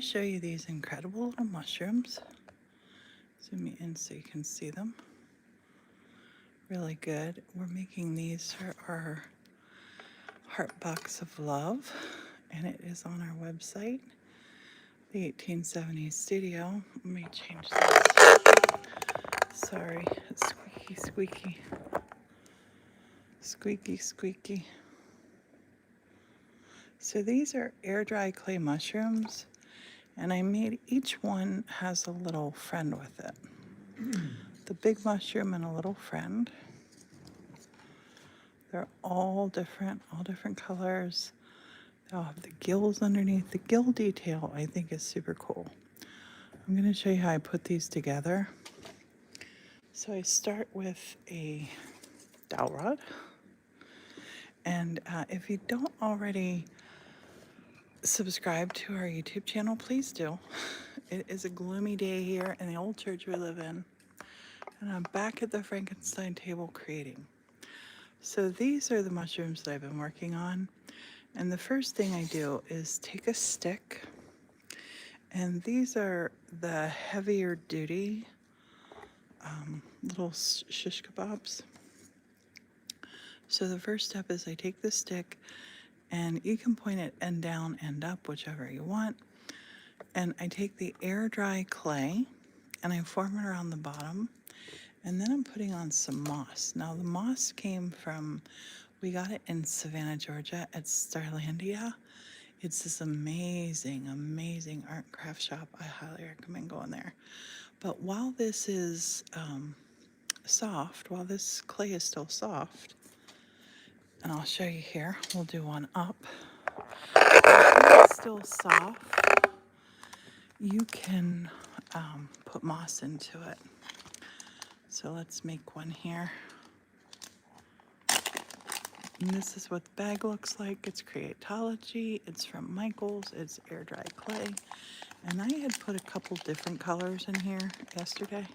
to show you these incredible little mushrooms. Zoom me in so you can see them. Really good. We're making these for our Heart Box of Love, and it is on our website, the 1870s studio. Let me change this. Sorry, it's squeaky, squeaky. Squeaky, squeaky. So these are air dry clay mushrooms, and I made each one has a little friend with it. The big mushroom and a little friend. They're all different colors. They all have the gills underneath. The gill detail I think is super cool. I'm going to show you how I put these together. So I start with a dowel rod. And if you don't already subscribe to our YouTube channel, please do. It is a gloomy day here in the old church we live in. And I'm back at the Frankenstein table creating. So these are the mushrooms that I've been working on. And the first thing I do is take a stick. And these are the heavier duty little shish kebabs. So the first step is I take the stick, and you can point it end down, end up, whichever you want. And I take the air dry clay and I form it around the bottom. And then I'm putting on some moss. Now the moss came from, we got it in Savannah, Georgia at Starlandia. It's this amazing, amazing art and craft shop. I highly recommend going there. But while this is soft, while this clay is still soft, and I'll show you here, we'll do one up. While it's still soft, you can put moss into it. So let's make one here. And this is what the bag looks like. It's Creatology. It's from Michael's. It's air dry clay. And I had put a couple different colors in here yesterday.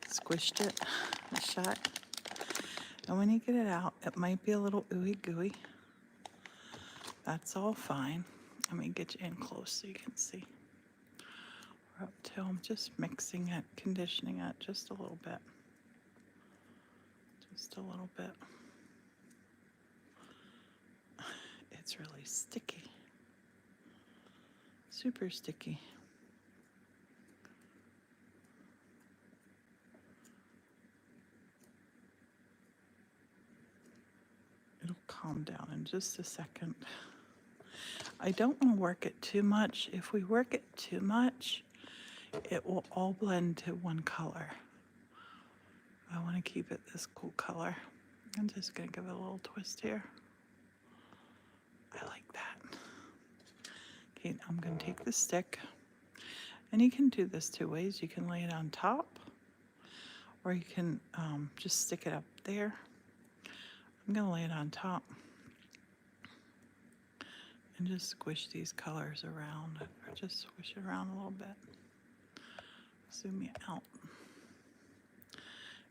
Squished it a shot. And when you get it out, it might be a little ooey gooey. That's all fine. Let me get you in close so you can see. We're up to, I'm just mixing it, conditioning it just a little bit. Just a little bit. It's really sticky. Super sticky. It'll calm down in just a second. I don't want to work it too much. If we work it too much, it will all blend to one color. I want to keep it this cool color. I'm just going to give it a little twist here. I like that. Okay, I'm going to take the stick, and you can do this two ways. You can lay it on top, or you can just stick it up there. I'm going to lay it on top and just squish these colors around, or just squish it around a little bit. Zoom you out.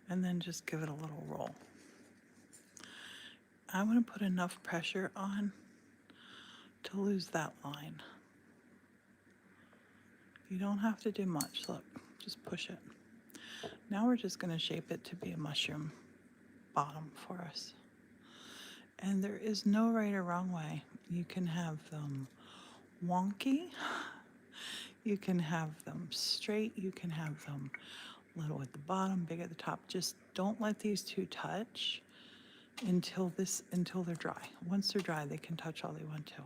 And then just give it a little roll. I want to put enough pressure on to lose that line. You don't have to do much. Look, just push it. Now we're just going to shape it to be a mushroom bottom for us. And there is no right or wrong way. You can have them wonky. You can have them straight. You can have them little at the bottom, big at the top. Just don't let these two touch until they're dry. Once they're dry, they can touch all they want to.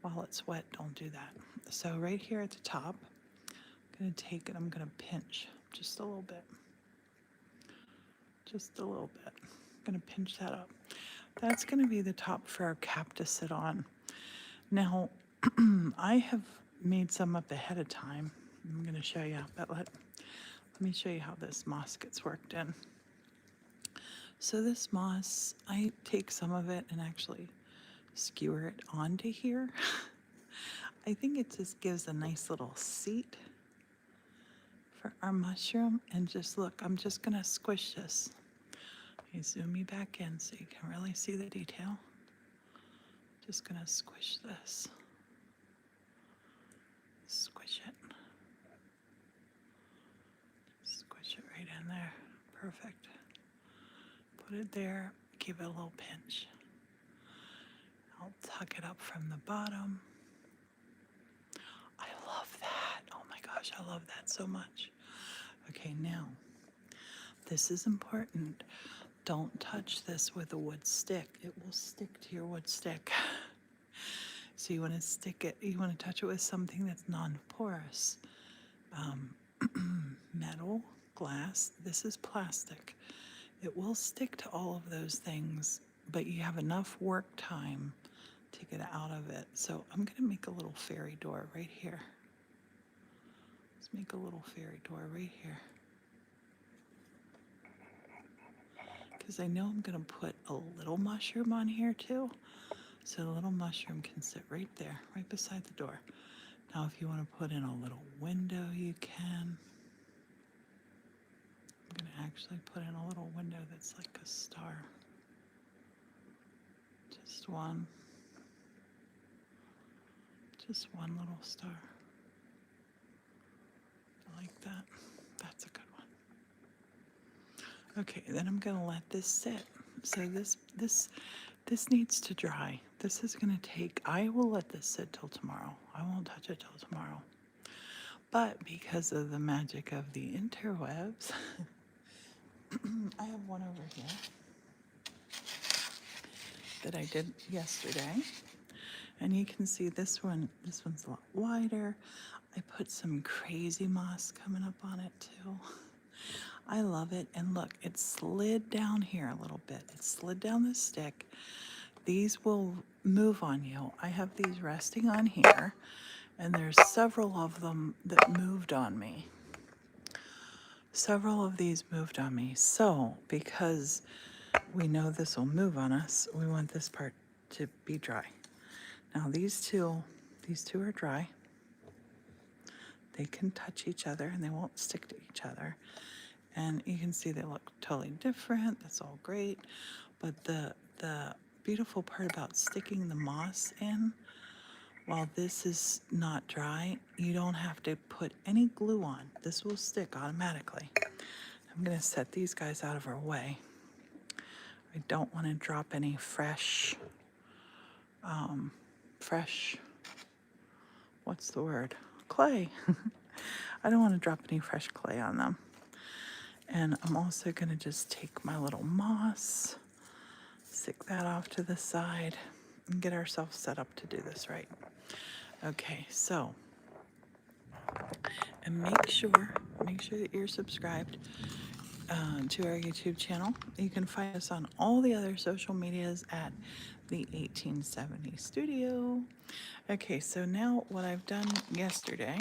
While it's wet, don't do that. So right here at the top, I'm going to take it, I'm going to pinch just a little bit. Just a little bit. I'm going to pinch that up. That's going to be the top for our cap to sit on. Now, I have made some up ahead of time. I'm going to show you, but let me show you how this moss gets worked in. So this moss, I take some of it and actually skewer it onto here. I think it just gives a nice little seat for our mushroom. And just look, I'm just gonna squish this. You zoom me back in so you can really see the detail. Just gonna squish this. Perfect. Put it there, give it a little pinch. I'll tuck it up from the bottom. I love that. Oh my gosh, I love that so much. Okay, now, this is important. Don't touch this with a wood stick. It will stick to your wood stick. So you want to stick it, you want to touch it with something that's non-porous. Metal, glass, this is plastic. It will stick to all of those things, but you have enough work time to get out of it. So I'm going to make a little fairy door right here. Let's make a little fairy door right here. Because I know I'm going to put a little mushroom on here too. So the little mushroom can sit right there, right beside the door. Now if you want to put in a little window, you can. I'm going to actually put in a little window that's like a star. Just one. Just one little star. I like that. That's a good one. Okay, then I'm going to let this sit. So this needs to dry. This is going to take, I will let this sit till tomorrow. I won't touch it till tomorrow. But because of the magic of the interwebs, I have one over here that I did yesterday. And you can see this one's a lot wider. I put some crazy moss coming up on it too. I love it. And look, it slid down here a little bit. It slid down the stick. These will move on you. I have these resting on here, and there's several of them that moved on me. Several of these moved on me. So, because we know this will move on us, we want this part to be dry. Now these two are dry. They can touch each other and they won't stick to each other. And you can see they look totally different. That's all great. But the beautiful part about sticking the moss in, while this is not dry, you don't have to put any glue on. This will stick automatically. I'm going to set these guys out of our way. I don't want to drop any fresh, what's the word? Clay. I don't want to drop any fresh clay on them. And I'm also going to just take my little moss, stick that off to the side, and get ourselves set up to do this right. Okay, so, and make sure that you're subscribed to our YouTube channel. You can find us on all the other social medias at the 1870 Studio. Okay, so now what I've done yesterday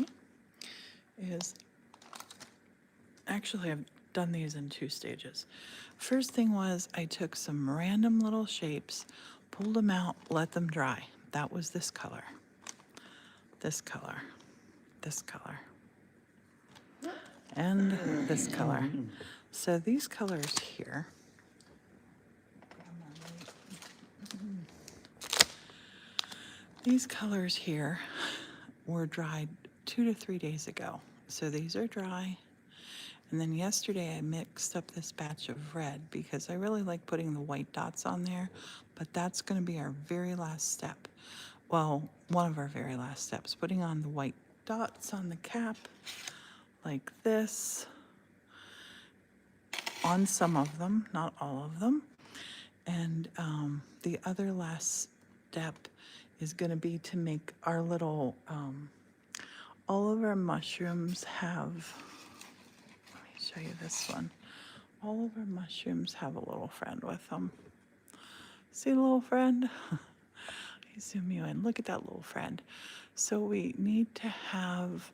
is, actually I've done these in 2 stages. First thing was I took some random little shapes, pulled them out, let them dry. That was this color, this color, this color, and this color. So these colors here, were dried 2 to 3 days ago. So these are dry. And then yesterday I mixed up this batch of red because I really like putting the white dots on there, but that's going to be our very last step. Well, one of our very last steps, putting on the white dots on the cap like this on some of them, not all of them. And the other last step is going to be to make our little, all of our mushrooms have, let me show you this one. All of our mushrooms have a little friend with them. See the little friend? I zoom you in. Look at that little friend. So we need to have,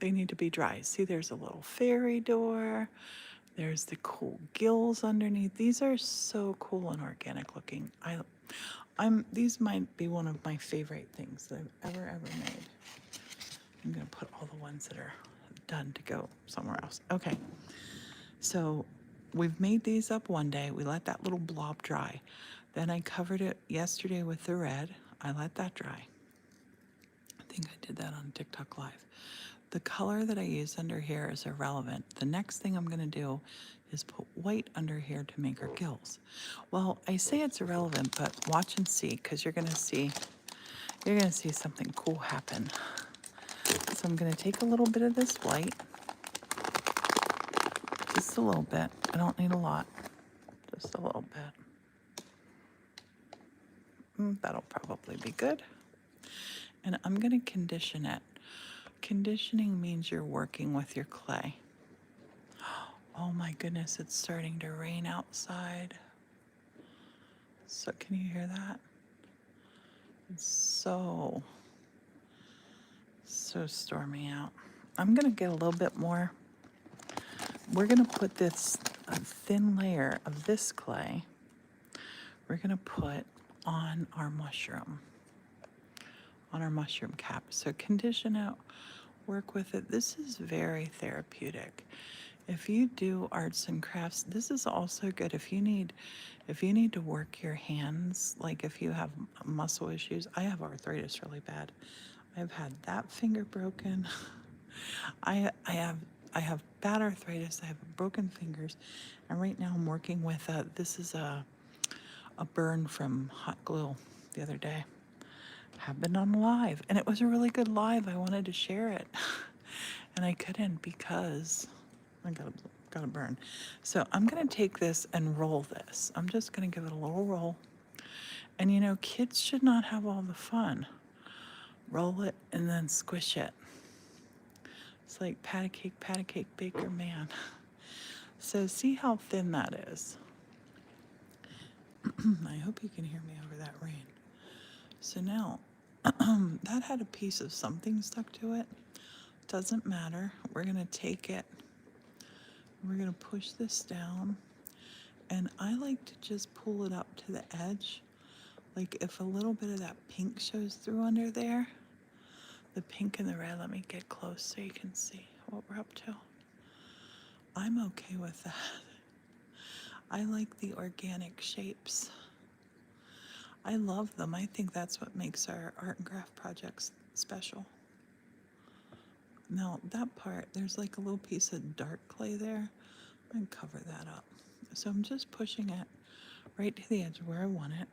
they need to be dry. See, there's a little fairy door. There's the cool gills underneath. These are so cool and organic looking. These might be one of my favorite things that I've ever made. I'm gonna put all the ones that are done to go somewhere else. Okay, so we've made these up one day. We let that little blob dry. Then I covered it yesterday with the red. I let that dry. I think I did that on TikTok Live. The color that I use under here is irrelevant. The next thing I'm going to do is put white under here to make her gills. Well, I say it's irrelevant, but watch and see, because you're going to see something cool happen. So I'm going to take a little bit of this white, just a little bit. I don't need a lot, just a little bit. That'll probably be good. And I'm going to condition it. Conditioning means you're working with your clay. Oh my goodness, it's starting to rain outside. So can you hear that? It's so stormy out. I'm gonna get a little bit more. We're gonna put this a thin layer of this clay. We're gonna put on our mushroom cap. So condition it, work with it. This is very therapeutic. If you do arts and crafts, this is also good if you need to work your hands, like if you have muscle issues. I have arthritis really bad. I've had that finger broken. I have bad arthritis. I have broken fingers, and right now I'm working with this is a burn from hot glue the other day. Happened on live, and it was a really good live. I wanted to share it, and I couldn't because I got a burn. So I'm gonna take this and roll this. I'm just gonna give it a little roll. And you know, kids should not have all the fun. Roll it and then squish it. It's like pat a cake, baker man. So see how thin that is. I hope you can hear me over that rain. So now, that had a piece of something stuck to it. Doesn't matter. We're gonna take it. We're gonna push this down. And I like to just pull it up to the edge. Like if a little bit of that pink shows through under there, the pink and the red, let me get close so you can see what we're up to. I'm okay with that. I like the organic shapes. I love them. I think that's what makes our art and craft projects special. Now that part, there's like a little piece of dark clay there. I'm gonna cover that up. So I'm just pushing it right to the edge where I want it.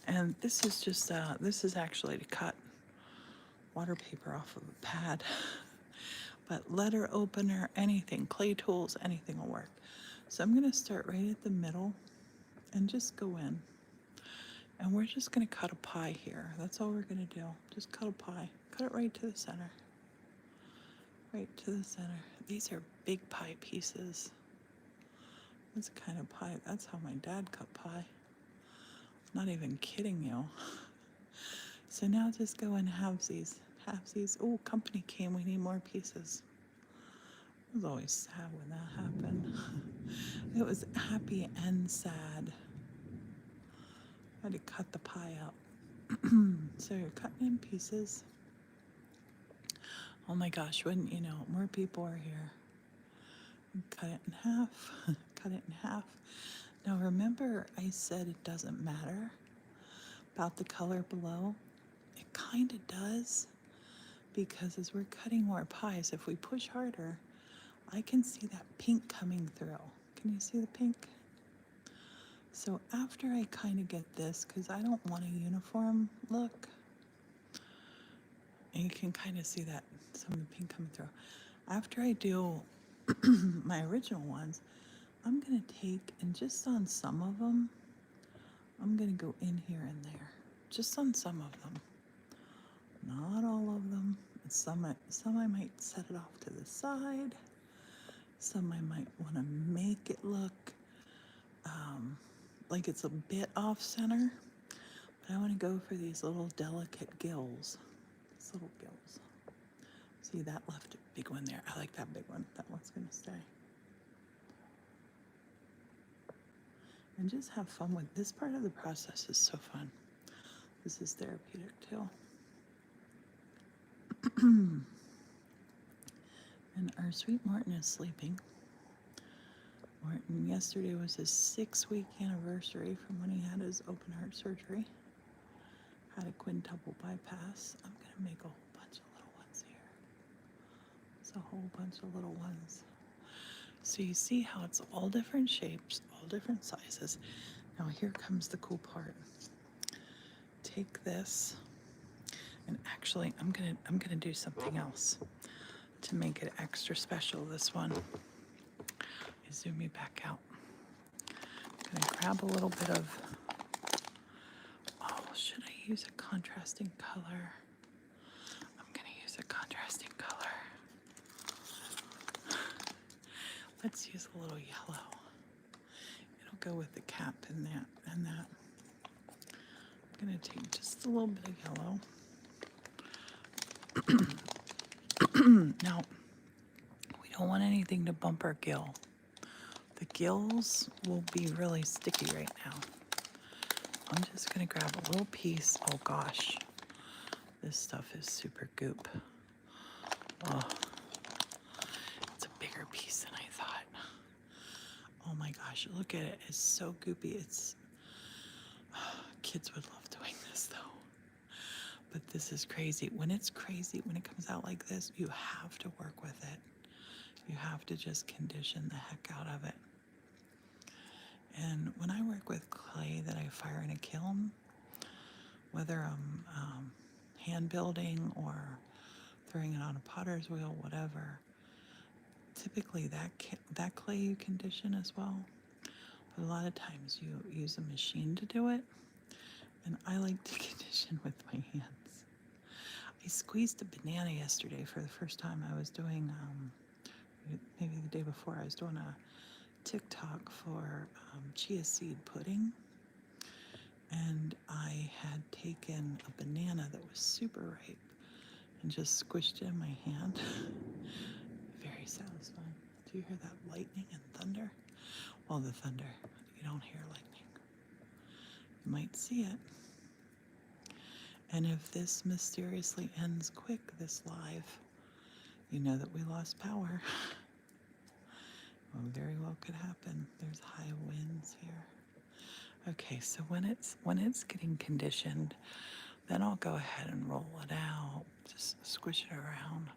And this is just, this is actually to cut water paper off of a pad. But letter opener, anything, clay tools, anything will work. So I'm gonna start right at the middle and just go in. And we're just gonna cut a pie here. That's all we're gonna do. Just cut a pie. Cut it right to the center. Right to the center. These are big pie pieces. That's kind of pie. That's how my dad cut pie. Not even kidding you. So now just go in halvesies. Halvesies. Oh, company came. We need more pieces. It was always sad when that happened. It was happy and sad. I had to cut the pie up. So you're cutting in pieces. Oh my gosh, wouldn't you know, more people are here. Cut it in half. Cut it in half. Now remember I said it doesn't matter about the color below? It kind of does, because as we're cutting more pies, if we push harder, I can see that pink coming through. Can you see the pink? So after I kind of get this, because I don't want a uniform look, and you can kind of see that, some of the pink coming through. After I do my original ones, I'm going to take, and just on some of them, I'm going to go in here and there. Just on some of them. Not all of them. Some I might set it off to the side. Some I might want to make it look like it's a bit off center. But I want to go for these little delicate gills. These little gills. See, that left a big one there. I like that big one. That one's going to stay. And just have fun with this part of the process. Is so fun. This is therapeutic too. And our sweet Morton is sleeping. Morton, yesterday was his 6-week anniversary from when he had his open heart surgery. Had a quintuple bypass. I'm gonna make a whole bunch of little ones here. a whole bunch of little ones. So you see how it's all different shapes, all different sizes. Now here comes the cool part. Take this, and actually I'm gonna do something else to make it extra special. This one. I zoom you back out. I'm gonna grab a little bit of, oh, should I use a contrasting color? I'm gonna use a contrasting color. Let's use a little yellow. It'll go with the cap and that and that. I'm gonna take just a little bit of yellow. Now, we don't want anything to bump our gill. The gills will be really sticky right now. I'm just gonna grab a little piece. Oh gosh, this stuff is super goop. Oh, it's a bigger piece than I thought. Oh my gosh, look at it. It's so goopy. It's, kids would love doing this though. But this is crazy. When it's crazy, when it comes out like this, you have to work with it. You have to just condition the heck out of it. And when I work with clay that I fire in a kiln, whether I'm hand building or throwing it on a potter's wheel, whatever, typically that clay you condition as well. But a lot of times you use a machine to do it, and I like to condition with my hands. I squeezed a banana yesterday for the first time. I was doing, maybe the day before, I was doing a TikTok for chia seed pudding, and I had taken a banana that was super ripe and just squished it in my hand. Very satisfying. Do you hear that lightning and thunder? Well, the thunder, you don't hear lightning. You might see it. And if this mysteriously ends quick, this live, you know that we lost power. Well, very well could happen. There's high winds here. Okay, so when it's getting conditioned, then I'll go ahead and roll it out, just squish it around.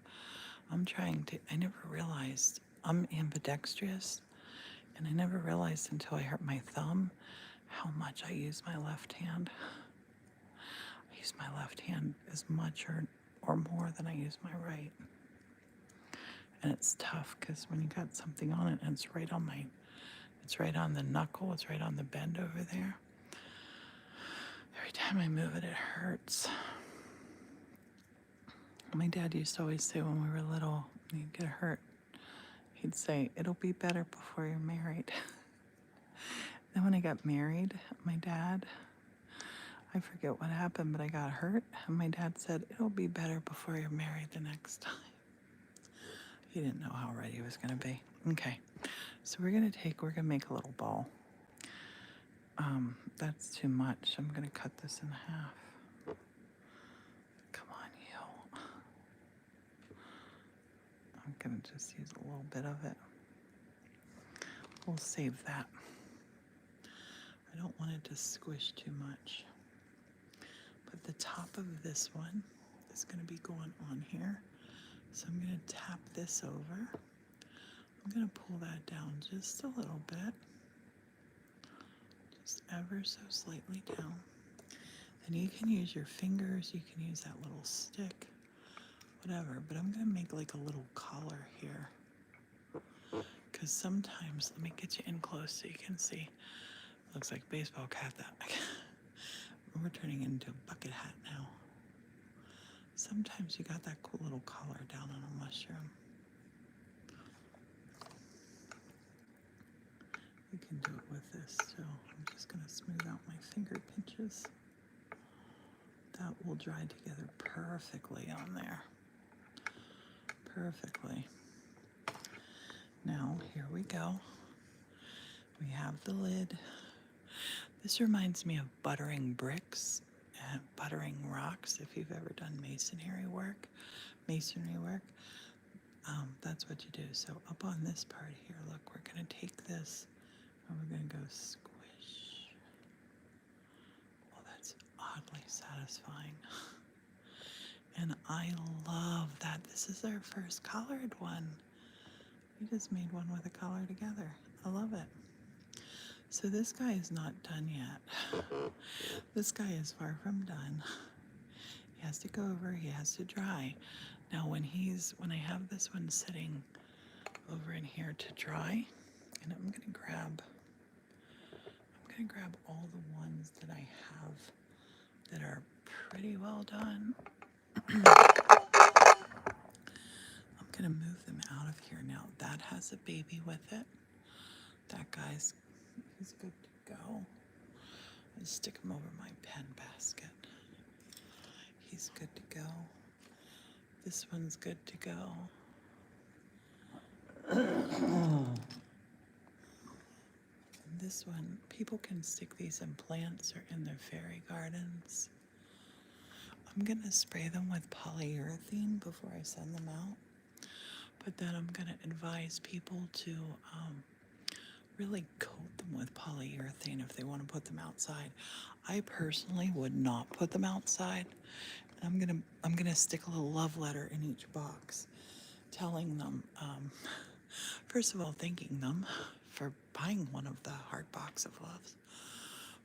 I never realized, I'm ambidextrous, and I never realized until I hurt my thumb how much I use my left hand. I use my left hand as much or more than I use my right. And it's tough because when you got something on it and it's right on the knuckle, it's right on the bend over there. Every time I move it, it hurts. My dad used to always say when we were little, when you'd get hurt, he'd say, it'll be better before you're married. Then when I got married, my dad, I forget what happened, but I got hurt. And my dad said, it'll be better before you're married the next time. He didn't know how ready he was going to be. Okay, so we're going to make a little ball. That's too much. I'm going to cut this in half. Come on, you. I'm going to just use a little bit of it. We'll save that. I don't want it to squish too much. But the top of this one is going to be going on here. So I'm going to tap this over. I'm going to pull that down just a little bit. Just ever so slightly down. And you can use your fingers, you can use that little stick, whatever. But I'm going to make like a little collar here. Because sometimes, let me get you in close so you can see. Looks like baseball cap that. We're turning into a bucket hat now. Sometimes you got that cool little collar down on a mushroom. You can do it with this too. I'm just going to smooth out my finger pinches. That will dry together perfectly on there. Perfectly. Now, here we go. We have the lid. This reminds me of buttering bricks and buttering rocks. If you've ever done masonry work, that's what you do. So up on this part here, look, we're going to take this and we're going to go squish. Well, that's oddly satisfying. And I love that. This is our first collared one. We just made one with a collar together. I love it. So this guy is not done yet. This guy is far from done. He has to go over, he has to dry. Now when I have this one sitting over in here to dry, and I'm gonna grab all the ones that I have that are pretty well done. I'm gonna move them out of here now. That has a baby with it. That guy's, he's good to go. I'll stick him over my pen basket. He's good to go. This one's good to go. And this one, people can stick these in plants or in their fairy gardens. I'm gonna spray them with polyurethane before I send them out. But then I'm gonna advise people to really coat them with polyurethane if they want to put them outside. I personally would not put them outside. I'm gonna stick a little love letter in each box, telling them, first of all, thanking them for buying one of the heart box of loves,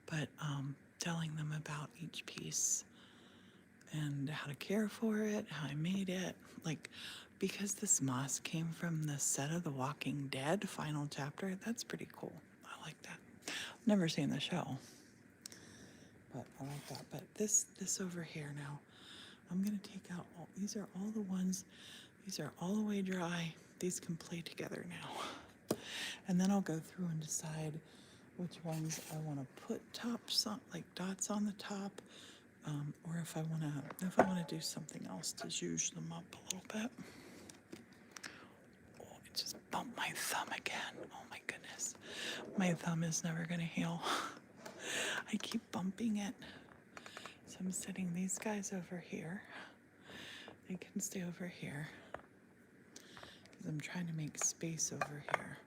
but telling them about each piece and how to care for it, how I made it, like. Because this moss came from the set of The Walking Dead final chapter, that's pretty cool. I like that. I've never seen the show, but I like that. But this over here now, I'm gonna take out all, these are all the ones, these are all the way dry. These can play together now. And then I'll go through and decide which ones I wanna put tops on, like dots on the top, or if I wanna do something else to zhuzh them up a little bit. Just bumped my thumb again. Oh my goodness. My thumb is never gonna heal. I keep bumping it. So I'm setting these guys over here. They can stay over here because I'm trying to make space over here.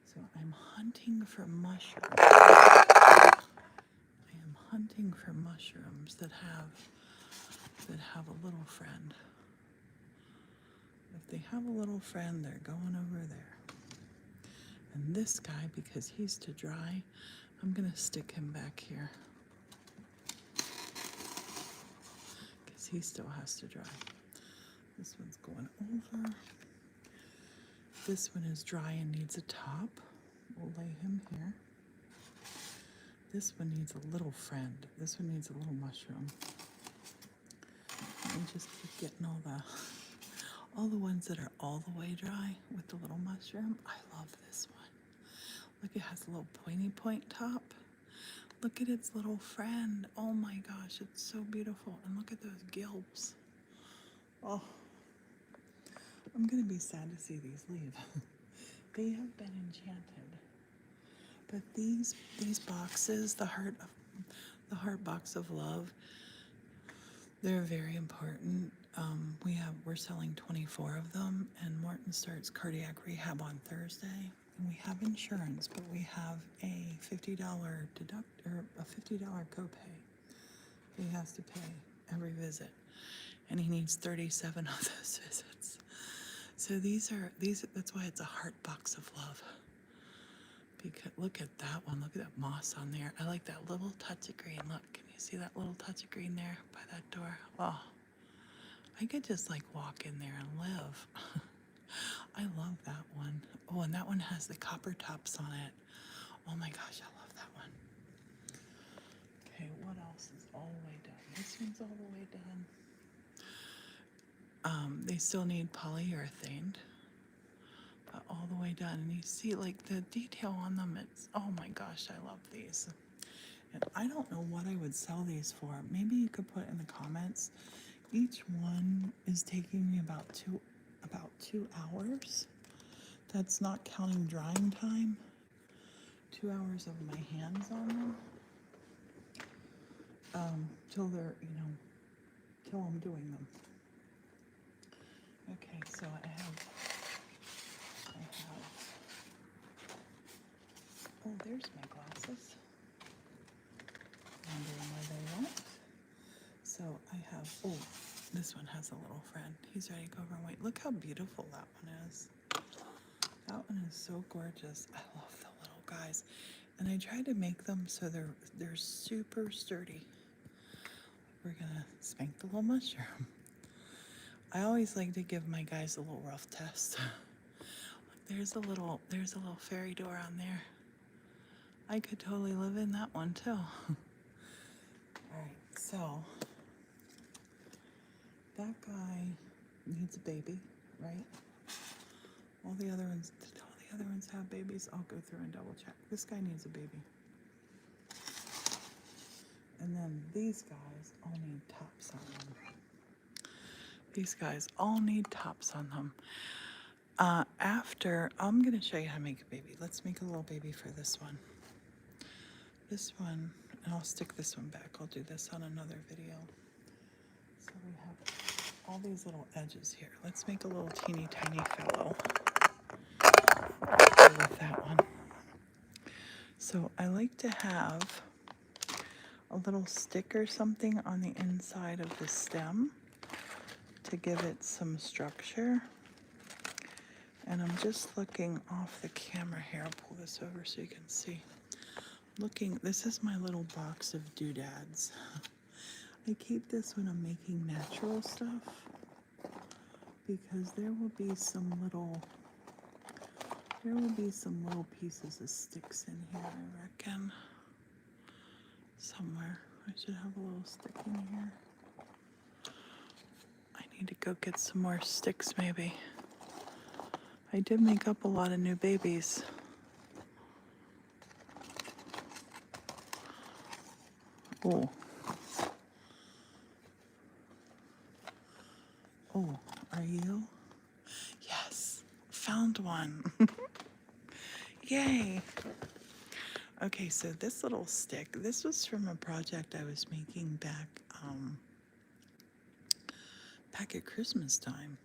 So I'm hunting for mushrooms. I am hunting for mushrooms that have a little friend. If they have a little friend, they're going over there. And this guy, because he's to dry, I'm gonna stick him back here. Because he still has to dry. This one's going over. This one is dry and needs a top. We'll lay him here. This one needs a little friend. This one needs a little mushroom. And just keep getting all the ones that are all the way dry with the little mushroom. I love this one. Look, it has a little pointy point top. Look at its little friend. Oh my gosh, it's so beautiful. And look at those gills. Oh, I'm gonna be sad to see these leave. They have been enchanted. But these boxes, the heart box of love, they're very important. We're selling 24 of them, and Morton starts cardiac rehab on Thursday. And we have insurance, but we have a $50 a $50 copay he has to pay every visit, and he needs 37 of those visits. So that's why it's a heart box of love. Because look at that one. Look at that moss on there. I like that little touch of green. Look, can you see that little touch of green there by that door? Oh, I could just like walk in there and live. I love that one. Oh, and that one has the copper tops on it. Oh my gosh, I love that one. Okay, what else is all the way done? This one's all the way done. They still need polyurethane, but all the way done. And you see like the detail on them, it's, oh my gosh, I love these. And I don't know what I would sell these for. Maybe you could put in the comments. Each one is taking me about two hours. That's not counting drying time. 2 hours of my hands on them. Till they're, till I'm doing them. Okay, so I have, oh, there's my glasses. Wondering where they went. So I have, This one has a little friend. He's ready to go over and wait. Look how beautiful that one is. That one is so gorgeous. I love the little guys. And I tried to make them so they're super sturdy. We're gonna spank the little mushroom. I always like to give my guys a little rough test. There's a little fairy door on there. I could totally live in that one too. Alright, so that guy needs a baby, right? All the other ones have babies. I'll go through and double check. This guy needs a baby. And then these guys all need tops on them. These guys all need tops on them. After, I'm going to show you how to make a baby. Let's make a little baby for this one. This one, and I'll stick this one back. I'll do this on another video. So we have all these little edges here. Let's make a little teeny tiny fellow with that one. So I like to have a little stick or something on the inside of the stem to give it some structure. And I'm just looking off the camera here. I'll pull this over so you can see. This is my little box of doodads. I keep this when I'm making natural stuff because there will be some little pieces of sticks in here, I reckon. Somewhere. I should have a little stick in here. I need to go get some more sticks maybe. I did make up a lot of new babies. Oh. Oh, are you? Yes, found one. Yay. Okay, so this little stick, this was from a project I was making back at Christmas time.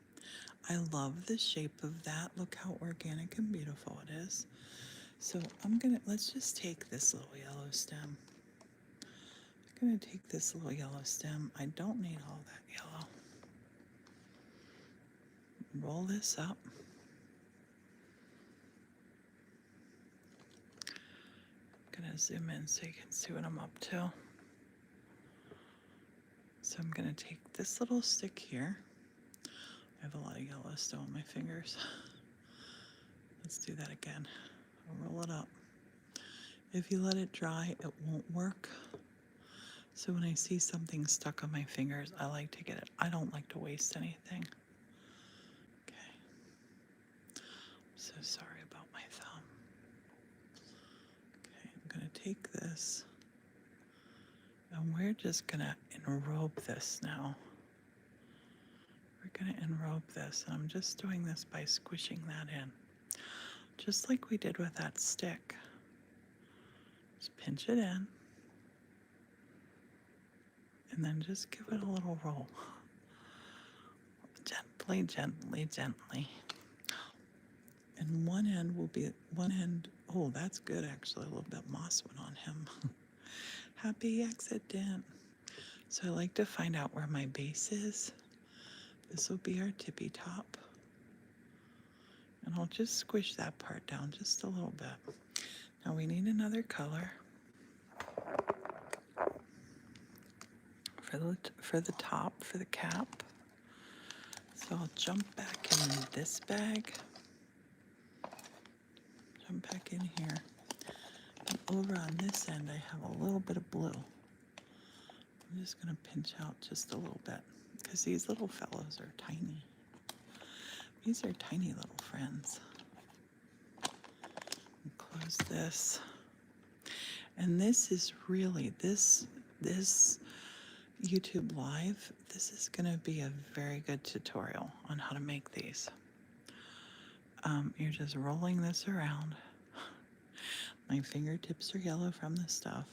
I love the shape of that. Look how organic and beautiful it is. So let's just take this little yellow stem. I'm gonna take this little yellow stem. I don't need all that yellow. Roll this up. I'm gonna zoom in so you can see what I'm up to. So I'm gonna take this little stick here. I have a lot of yellow still on my fingers. Let's do that again. I'll roll it up. If you let it dry, it won't work. So when I see something stuck on my fingers, I like to get it. I don't like to waste anything. Okay. I'm so sorry about my thumb. Okay, I'm gonna take this and we're just gonna enrobe this now. We're gonna enrobe this, and I'm just doing this by squishing that in. Just like we did with that stick. Just pinch it in. And then just give it a little roll. Gently, gently, gently. And one end, oh, that's good actually, a little bit moss went on him. Happy accident. So I like to find out where my base is. This will be our tippy top. And I'll just squish that part down just a little bit. Now we need another color for the top, for the cap. So I'll jump back in this bag. Jump back in here. And over on this end, I have a little bit of blue. I'm just gonna pinch out just a little bit because these little fellows are tiny. These are tiny little friends. And close this. And this is really, this YouTube Live, this is gonna be a very good tutorial on how to make these. You're just rolling this around. My fingertips are yellow from the stuff.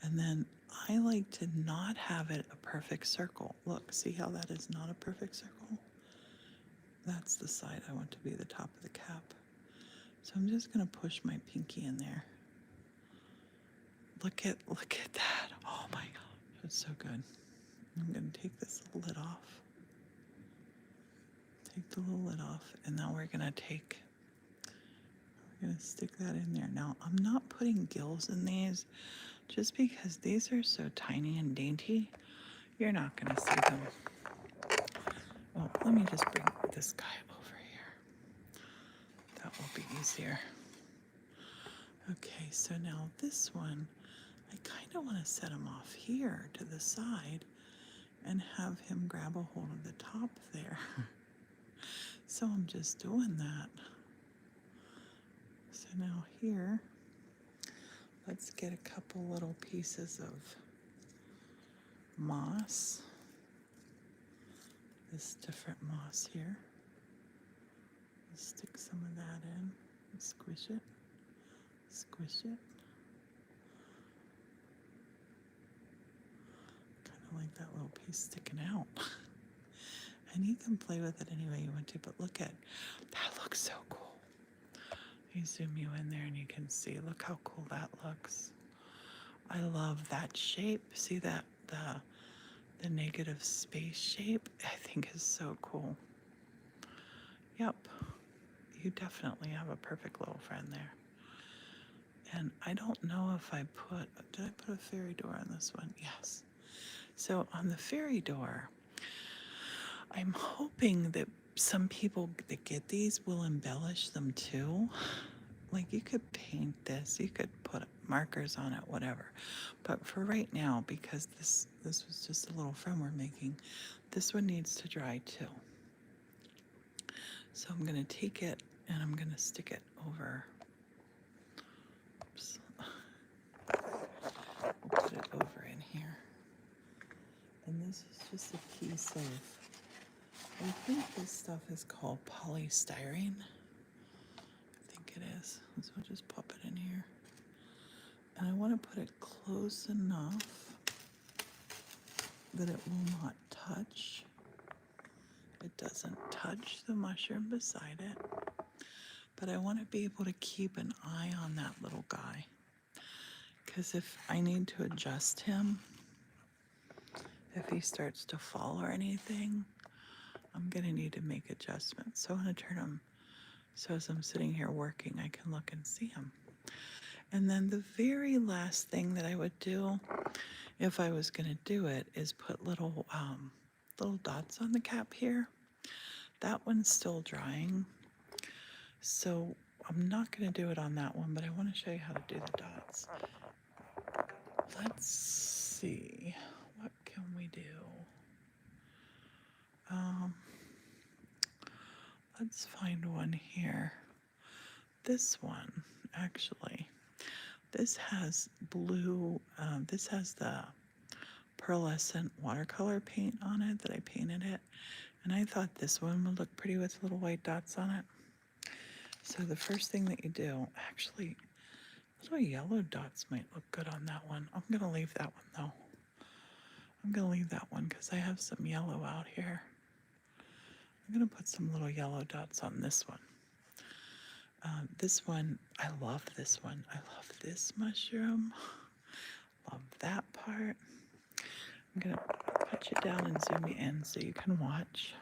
And then I like to not have it a perfect circle. Look, see how that is not a perfect circle? That's the side I want to be the top of the cap. So I'm just gonna push my pinky in there. Look at that. Oh my God, that's so good. I'm gonna take this lid off. the little lid off, and now we're gonna stick that in there. Now, I'm not putting gills in these just because these are so tiny and dainty. You're not gonna see them. Well, let me just bring this guy over here. That will be easier. Okay, so now this one, I kind of want to set him off here to the side and have him grab a hold of the top there. So I'm just doing that. So now here, let's get a couple little pieces of moss. This different moss here. Let's stick some of that in and squish it. Squish it. Kind of like that little piece sticking out. And you can play with it any way you want to, but look at, that looks so cool. You zoom you in there and you can see, look how cool that looks. I love that shape. See that, the negative space shape, I think is so cool. Yep, you definitely have a perfect little friend there. And I don't know if did I put a fairy door on this one? Yes. So on the fairy door, I'm hoping that some people that get these will embellish them too. Like you could paint this, you could put markers on it, whatever. But for right now, because this was just a little friend we're making, this one needs to dry too. So I'm gonna take it and I'm gonna stick it over. Oops. We'll put it over in here. And this is just a piece of, I think this stuff is called polystyrene. I think it is. So I'll just pop it in here. And I want to put it close enough that it will not touch. It doesn't touch the mushroom beside it. But I want to be able to keep an eye on that little guy. Because if I need to adjust him, if he starts to fall or anything, I'm going to need to make adjustments. So I'm going to turn him so as I'm sitting here working, I can look and see him. And then the very last thing that I would do, if I was going to do it, is put little dots on the cap here. That one's still drying, so I'm not going to do it on that one, but I want to show you how to do the dots. Let's see, what can we do? Let's find one here. This one, actually, this has blue, this has the pearlescent watercolor paint on it that I painted it. And I thought this one would look pretty with little white dots on it. So the first thing that you do, actually, little yellow dots might look good on that one. I'm gonna leave that one though. I'm gonna leave that one because I have some yellow out here. I'm gonna put some little yellow dots on this one. This one, I love this one. I love this mushroom. Love that part. I'm gonna put you down and zoom you in so you can watch.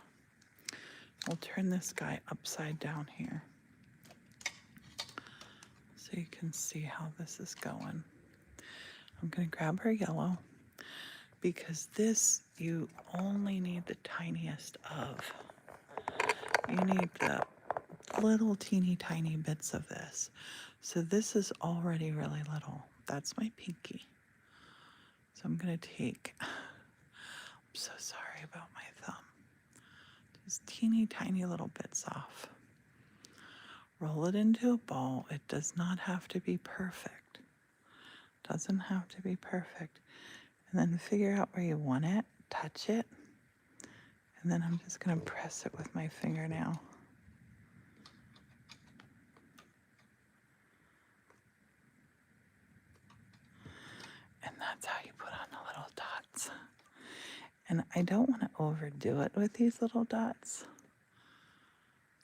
We'll turn this guy upside down here so you can see how this is going. I'm gonna grab her yellow because this, you only need the tiniest of. You need the little teeny tiny bits of this. So this is already really little. That's my pinky. So I'm gonna take, I'm so sorry about my thumb. Just teeny tiny little bits off. Roll it into a ball. It does not have to be perfect. Doesn't have to be perfect. And then figure out where you want it, touch it, and then I'm just gonna press it with my fingernail. And that's how you put on the little dots. And I don't want to overdo it with these little dots.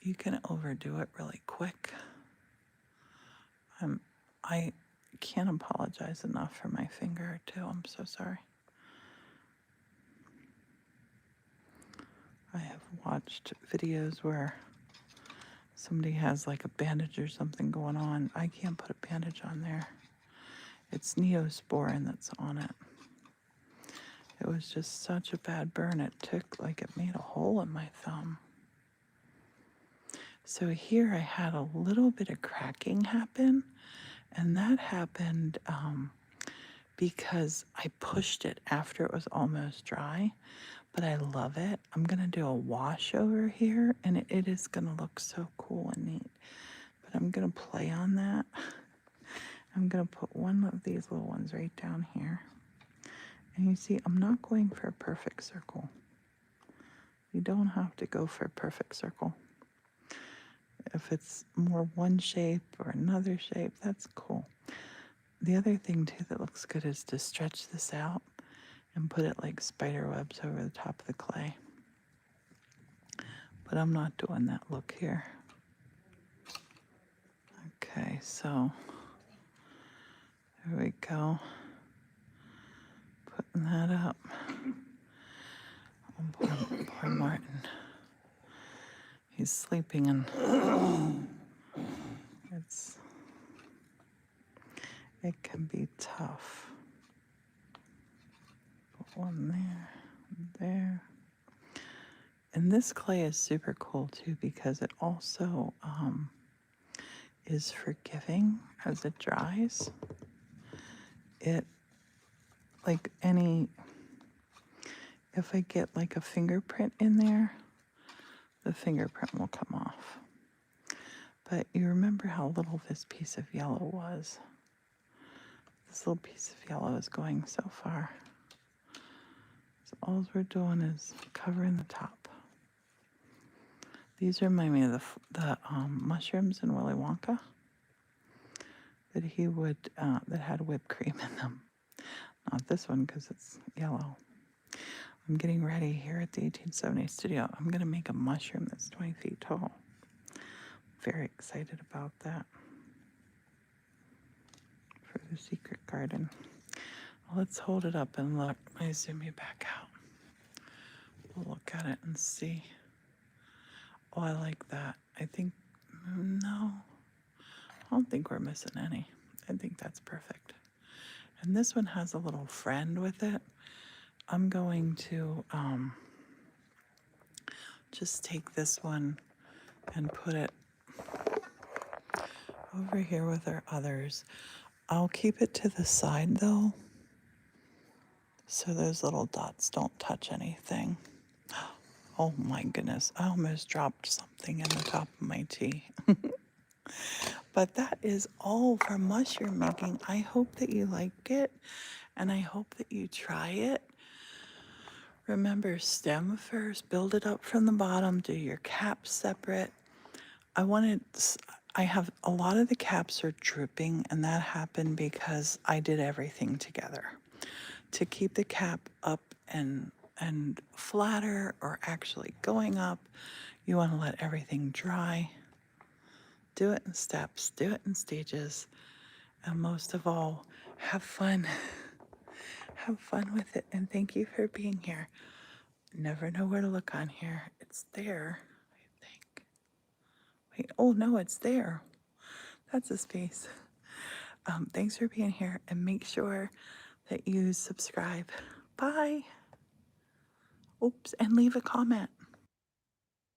You can overdo it really quick. I can't apologize enough for my finger too. I'm so sorry. I have watched videos where somebody has like a bandage or something going on. I can't put a bandage on there. It's neosporin that's on it. It was just such a bad burn. It made a hole in my thumb. So here I had a little bit of cracking happen, and that happened because I pushed it after it was almost dry, but I love it. I'm gonna do a wash over here, and it is gonna look so cool and neat. But I'm gonna play on that. I'm gonna put one of these little ones right down here. And you see, I'm not going for a perfect circle. You don't have to go for a perfect circle. If it's more one shape or another shape, that's cool. The other thing too that looks good is to stretch this out and put it like spider webs over the top of the clay. But I'm not doing that look here. Okay, so there we go. Putting that up. Oh, poor Morton. He's sleeping and it can be tough. Put one there. And this clay is super cool too because it also is forgiving as it dries. If I get like a fingerprint in there, the fingerprint will come off. But you remember how little this piece of yellow was. This little piece of yellow is going so far. So all we're doing is covering the top. These remind me of the mushrooms in Willy Wonka that he would, that had whipped cream in them. Not this one because it's yellow. I'm getting ready here at the 1870 studio. I'm going to make a mushroom that's 20 feet tall. Very excited about that for the secret garden. Well, let's hold it up and look. Let me zoom you back out. We'll look at it and see. Oh, I like that. I think, no, I don't think we're missing any. I think that's perfect. And this one has a little friend with it. I'm going to just take this one and put it over here with our others. I'll keep it to the side though, so those little dots don't touch anything. Oh my goodness, I almost dropped something in the top of my tea. But that is all for mushroom making. I hope that you like it, and I hope that you try it. Remember, stem first, build it up from the bottom, do your caps separate. I have a lot of the caps are drooping, and that happened because I did everything together. To keep the cap up and flatter or actually going up, you want to let everything dry. Do it in steps, do it in stages, and most of all, have fun. Have fun with it, and thank you for being here. Never know where to look on here. It's there, I think. Wait, oh no, it's there. That's a space. Thanks for being here, and make sure that you subscribe. Bye. Oops, and leave a comment.